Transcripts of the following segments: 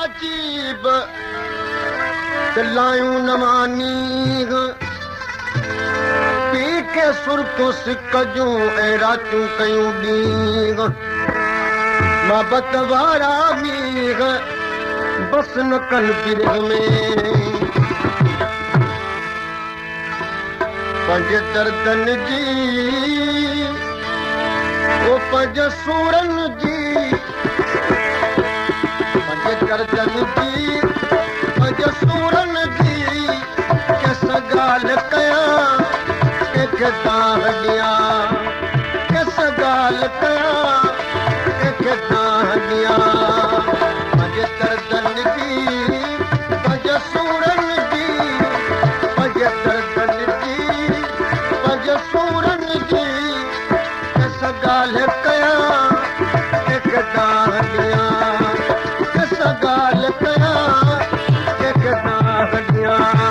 अजीब लायूं नवानी पी के सुरतूं सिक जूं ऐं रातियूं कयूं ॾींहं मोहबत वारा मींह बस न कनि बिरह में पंज दर्दनि जी ओ पंज सूरनि जी पंज दर्दनि जी पंज सूरनि जी किस ॻाल्हि कयां कंहिंखे दाह ॾियां किस ॻाल्हि कयां कंहिंखे दाह ॾियां पंज दर्दनि जी पंज सूरनि जी पंज दर्दनि जी पंज सूरनि जी किस ॻाल्हि कयां कंहिंखे दाह ॾियां किस ॻाल्हि कयां कंहिंखे दाह ॾियां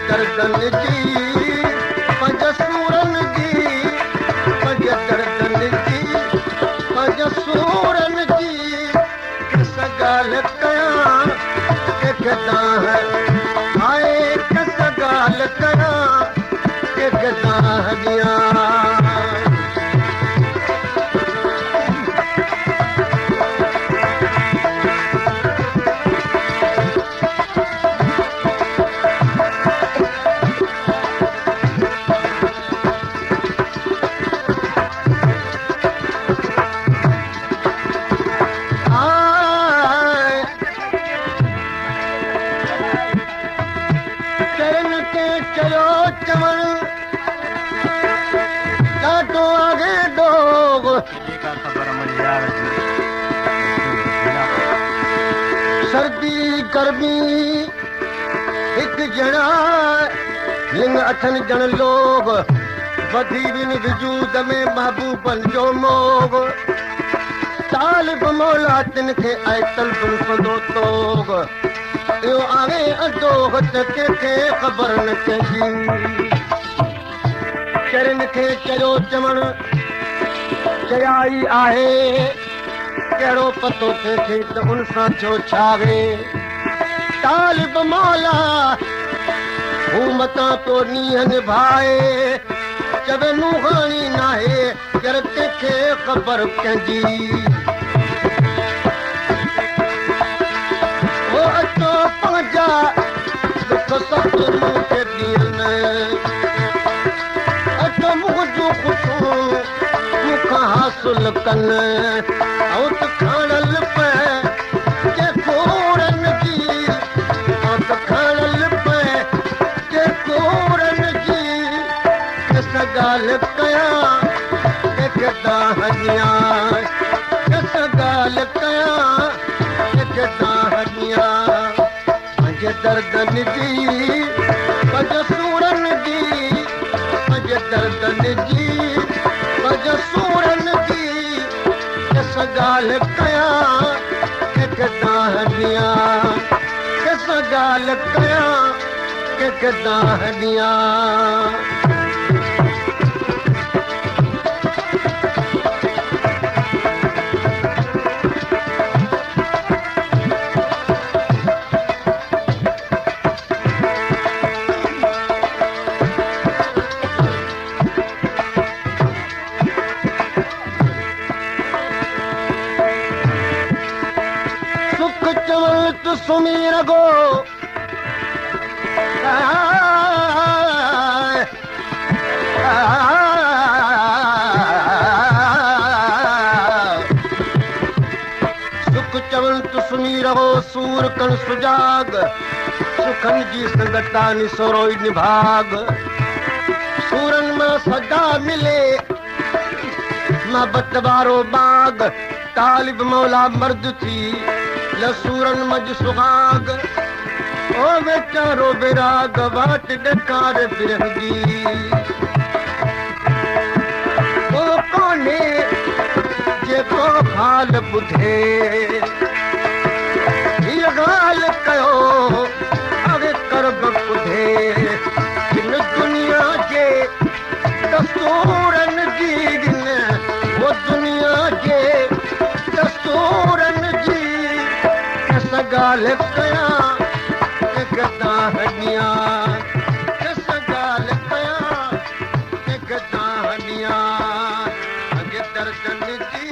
दर्दनि जी पंज सूरनि जी पंज दर्दनि जी पंज सूरनि जी किस ॻाल्हि कयां कंहिंखे दाह हाय किस ॻाल्हि कयां कंहिंखे दाह ॾियां सर्दी गर्मी हिकु ॼणा लिंग अथनि ॼण लोग वधी विन वजूद में महबूबनि जो मोग तालिब मौला तिन खे ऐतल बुलफंदो तोग इहो आवे अदोग त कंहिंखे ख़बर न कंहिंजी चरनि खे चयो चवण चयाई आहे कहिड़ो पतो थिए त उन सां छो छावे तालिब मौला हू मतां तो नीह निभाए चवे नूहाणी नाहे कर कंहिंखे ख़बर कंहिंजी ओ अचो पंहिंजा दुख सभु मूं खे ॾियनि अचो मुंहुं जूं ख़ुशियूं मूंखां हासिल कनि ऐं त खणल पे के कोरनि जी ऐं त खणल पे के कोरनि जी किस ॻाल्हि कयां कंहिंखे दाह ॾियां किस ॻाल्हि कयां कंहिंखे दाह ॾियां पंज दर्दनि जी पंज सूरनि जी पंज दर्दनि जी पंज सूरनि जी किस ॻाल्हि कयां कंहिंखे दाह ॾियां किस ॻाल्हि कयां कंहिंखे दाह ॾियां सुख चवण त सुम्ही रगो सुख चवनि तु सुम्ही रहो सूर कन सुजाग सुखनि जी संगता निसोरो निभाग सूरनि मां सदा मिले मोहबत वारो बाग तालिब मौला मर्द थी लसूरन मज सुहाग ओ वेचारो विराग वाट ॾकार बिरहगी ओ कोने जेको हाल ॿुधे हीअ ॻाल्हि कयो अॻे करब ॿुधे हिन दुनिया जे दस्तूरनि जी वो दुनिया जे दस्तूरनि जी कस ॻाल्हि कयां गदा हॾियां कस ॻाल्हि कयां गदा हॾियां अॻे दर्जन जी